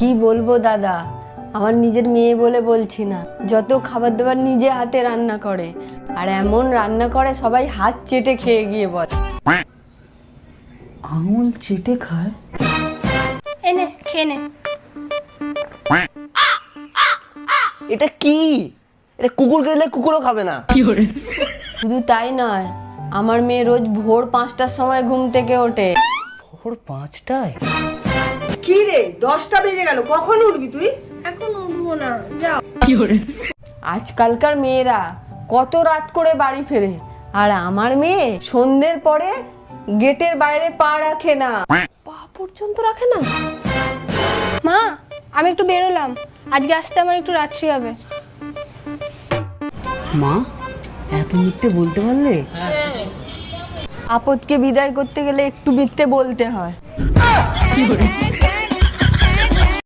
কি বলবো দাদা, আমার নিজের মেয়ে বলে বলছি না, যত খাবার দাবার নিজে হাতে রান্না করে, আর এমন রান্না করে সবাই হাত চেটে খেয়ে গিয়ে বলে। আঙুল চেটে খায়? এনে খেয়ে নে। এটা কি? এটা কুকুরকে দিলে কুকুরও খাবে না। শুধু তাই নয়, আমার মেয়ে রোজ ভোর 5টার সময় ঘুম থেকে ওঠে। ভোর 5টায়? কি রে 10টা বেজে গেল, কখন উঠবি তুই? এখন উঠবো না, যাও। আজকালকার মেয়েরা কত রাত করে বাড়ি ফেরে, আর আমার মেয়ে সন্ধ্যের পরে গেটের বাইরে পা রাখে না, পা পর্যন্ত রাখে না। মা, আমি একটু বেরোলাম, আজকে আসতে আমার একটু রাত্রি হবে। মা এত মিথ্যে বলতে পারলে? আপদকে বিদায় করতে গেলে একটু মিথ্যে বলতে হয়।